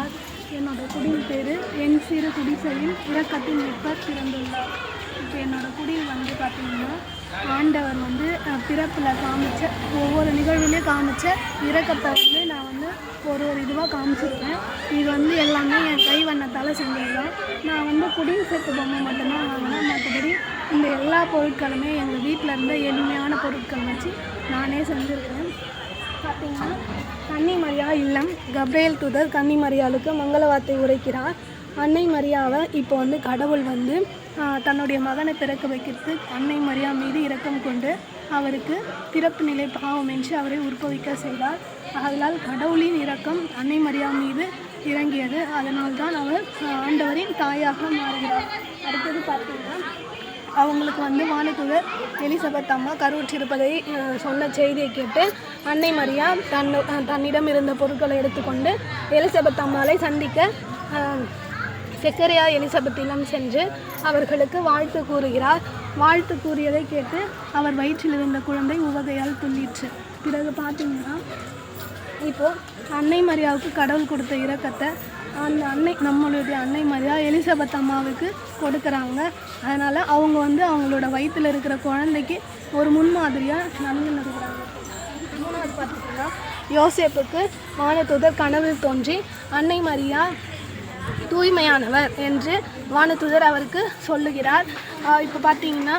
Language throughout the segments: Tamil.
பிறந்துள்ளார். என்னோடய குடியின் பேர் என் சிறு குடிசையில் இரக்கத்தின் மீட்பர் பிறந்துள்ளார். இப்போ என்னோடய குடியில் வந்து பார்த்திங்கன்னா ஆண்டவர் வந்து பிறப்பில் காமிச்ச ஒவ்வொரு நிகழ்வுலேயும் காமிச்ச இரக்கத்தை வந்து நான் வந்து ஒரு இதுவாக காமிச்சிருக்கேன். இது வந்து எல்லாமே என் கை வண்ணத்தால் செஞ்சது தான். நான் வந்து குடில் சேர்த்து பொம்மை மட்டும்தான் வாங்கினேன். மற்றபடி இந்த எல்லா பொருட்களுமே எங்கள் வீட்டில் இருந்த எளிமையான பொருட்கள் வச்சு நானே செஞ்சுருக்கேன். பார்த்திங்கன்னா கன்னி மரியா இல்லம் கப்ரியேல் தூதர் கன்னி மரியாளுக்கு மங்கள வார்த்தை உரைக்கிறார். அன்னை மரியாவை இப்போ வந்து கடவுள் வந்து தன்னுடைய மகனை பிறக்க வைக்கிறது அன்னை மரியா மீது இரக்கம் கொண்டு அவருக்கு பிறப்பு நிலை பாவம் என்று அவரை உற்பவிக்க செய்தார். அதனால் கடவுளின் இரக்கம் அன்னை மரியா மீது இறங்கியது. அதனால்தான் அவர் ஆண்டவரின் தாயாக மாறுகிறார். அடுத்தது பார்த்திங்கன்னா அவங்களுக்கு வந்து வானதூதர் எலிசபெத் அம்மா கருவுற்றிருப்பதை சொன்ன செய்தியை கேட்டு அன்னை மரியா தன்னிடம் இருந்த பொருட்களை எடுத்துக்கொண்டு எலிசபெத் அம்மாவை சந்திக்க செக்கரியா எலிசபெத் இல்லம் சென்று அவர்களுக்கு வாழ்த்து கூறுகிறார். வாழ்த்து கூறியதை கேட்டு அவர் வயிற்றில் இருந்த குழந்தை உவகையால் துள்ளிற்று. பிறகு பார்த்திங்கன்னா இப்போது அன்னை மரியாவுக்கு கடவுள் கொடுத்த இரக்கத்தை அந்த நம்மளுடைய அன்னை மரியா எலிசபெத் அம்மாவுக்கு கொடுக்குறாங்க. அதனால் அவங்க வந்து அவங்களோட வயிற்றில் இருக்கிற குழந்தைக்கு ஒரு முன்மாதிரியாக நடந்து இருக்கிறாங்க. மூணாவது பார்த்திங்கன்னா யோசேப்புக்கு வானதூதர் கனவில் தோன்றி அன்னை மரியா தூய்மையானவர் என்று வானதூதர் அவருக்கு சொல்லுகிறார். இப்போ பார்த்திங்கன்னா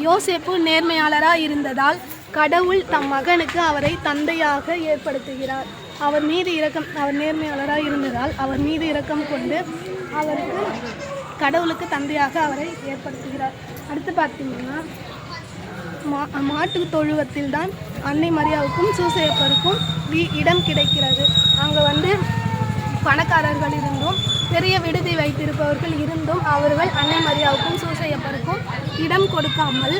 யோசேப்பு நேர்மையாளராக இருந்ததால் கடவுள் தம் மகனுக்கு அவரை தந்தையாக ஏற்படுத்துகிறார். அவர் நேர்மையாளராக இருந்ததால் அவர் மீது இரக்கம் கொண்டு அவருக்கு கடவுளுக்கு தந்தையாக அவரை ஏற்படுத்துகிறார். அடுத்து பார்த்திங்கன்னா மாட்டு தொழுவத்தில் தான் அன்னை மரியாவுக்கும் சூசையப்பருக்கும் இடம் கிடைக்கிறது. அங்கே வந்து பணக்காரர்கள் இருந்தும் பெரிய விடுதி வைத்திருப்பவர்கள் இருந்தும் அவர்கள் அன்னை மரியாவுக்கும் சூசையப்பருக்கும் இடம் கொடுக்காமல்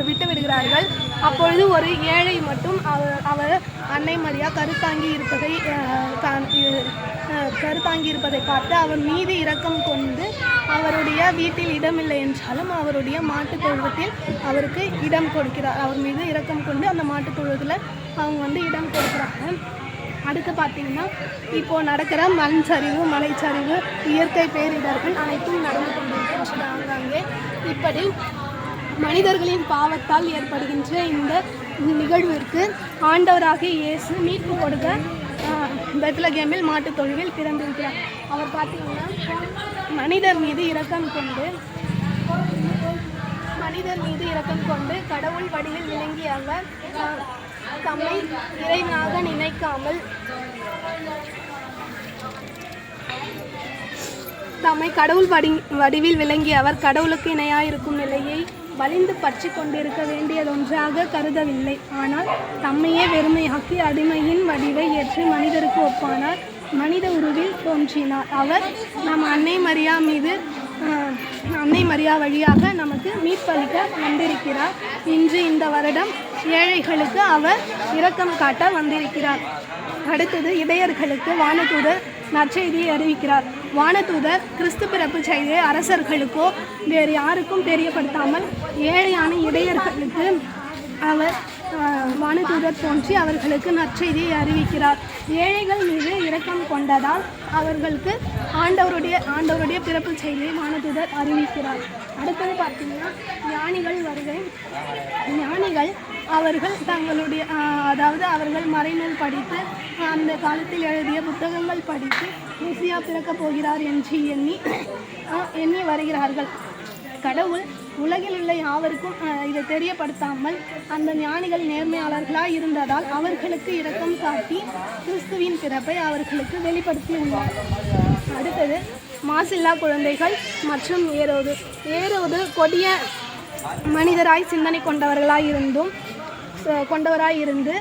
விட்டு விடுகிறார்கள். அப்பொழுது ஒரு ஏழை மட்டும் அவர் அன்னை மரியா கருத்தாங்கி இருப்பதை பார்த்து அவர் மீது இரக்கம் கொண்டு அவருடைய வீட்டில் இடமில்லை என்றாலும் அவருடைய மாட்டுத் தொழுவத்தில் அவருக்கு இடம் கொடுக்கிறார். அவர் மீது இரக்கம் கொண்டு அந்த மாட்டுத் தொழுவத்தில் அவங்க வந்து இடம் கொடுக்குறாங்க. அடுத்து பார்த்திங்கன்னா இப்போது நடக்கிற மண் சரிவு மலைச்சரிவு இயற்கை பேரிடர்கள் அனைத்தும் நடந்து கொண்டிருக்கின்றன ஆங்காங்கே. இப்படி மனிதர்களின் பாவத்தால் ஏற்படுகின்ற இந்த நிகழ்விற்கு ஆண்டவராகிய இயேசு மீட்பு கொடுக்க பெத்லகேமில் மாட்டுத் தொழுவில் பிறந்திருக்கிறார். அவர் பார்த்திங்கன்னா மனிதர் மீது இரக்கம் கொண்டு கடவுள் வடிவில் விளங்கிய அவர் தம்மை இறைவனாக நினைக்காமல் தம்மை கடவுள் வடிவில் விளங்கிய அவர் கடவுளுக்கு இணையாயிருக்கும் நிலையை வலிந்து பற்றி கொண்டிருக்க வேண்டியதொன்றாக கருதவில்லை. ஆனால் தம்மையே வெறுமையாக்கி அடிமையின் வடிவை ஏற்று மனிதருக்கு ஒப்பானார். மனித உருவில் தோன்றினார். அவர் நம் அன்னை மரியா வழியாக நமக்கு மீட்பளிக்க வந்திருக்கிறார். இன்று இந்த வருடம் ஏழைகளுக்கு அவர் இரக்கம் காட்ட வந்திருக்கிறார். அடுத்தது இடையர்களுக்கு வானதூதர் நற்செய்தியை அறிவிக்கிறார். வானதூதர் கிறிஸ்து பிறப்பு செய்தியை அரசர்களுக்கோ வேறு யாருக்கும் தெரியப்படுத்தாமல் ஏழையான இடையர்களுக்கு அவர் வானதூதர் தோன்றி அவர்களுக்கு நற்செய்தியை அறிவிக்கிறார். ஏழைகள் மீது இரக்கம் கொண்டதால் அவர்களுக்கு ஆண்டவருடைய பிறப்பு செய்தியை வானதூதர் அறிவிக்கிறார். அடுத்தது பார்த்திங்கன்னா ஞானிகள் வருகை. ஞானிகள் அவர்கள் தங்களுடைய அவர்கள் மறைநூல் படித்து அந்த காலத்தில் எழுதிய புத்தகங்கள் படித்து மெசியா பிறக்கப் போகிறார் என்று எண்ணி வருகிறார்கள். கடவுள் உலகில் உள்ள யாவருக்கும் இதை தெரியப்படுத்தாமல் அந்த ஞானிகள் நேர்மையாளர்களாக இருந்ததால் அவர்களுக்கு இரக்கம் காட்டி கிறிஸ்துவின் பிறப்பை அவர்களுக்கு வெளிப்படுத்தியுள்ளார். அடுத்தது மாசில்லா குழந்தைகள் மற்றும் ஏரோது கொடிய மனிதராய் சிந்தனை கொண்டவராய் இருந்து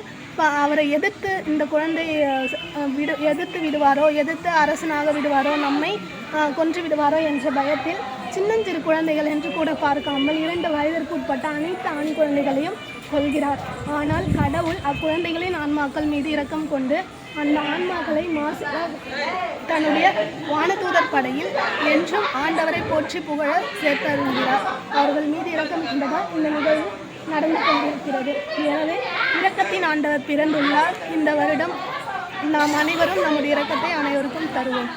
அவரை எதிர்த்து இந்த குழந்தையை எதிர்த்து விடுவாரோ, எதிர்த்து அரசனாக விடுவாரோ, நம்மை கொன்று விடுவாரோ என்ற பயத்தில் சின்னஞ்சிறு குழந்தைகள் என்று கூட பார்க்காமல் 2 வயதிற்கு உட்பட்ட அனைத்து ஆண் குழந்தைகளையும் கொள்கிறார். ஆனால் கடவுள் அக்குழந்தைகளின் ஆன்மாக்கள் மீது இரக்கம் கொண்டு அந்த ஆன்மாக்களை தன்னுடைய வானதூதர் படையில் என்றும் ஆண்டவரை போற்றி புகழ சேர்த்தருகிறார். அவர்கள் மீது இரக்கம் கொண்டதால் இந்த நிகழ்வு நடந்து கொண்டிருக்கிறது. எனவே இரக்கத்தின் ஆண்டவர் பிறந்துள்ளார். இந்த வருடம் நாம் அனைவரும் நம்முடைய இரக்கத்தை அனைவருக்கும் தருவோம்.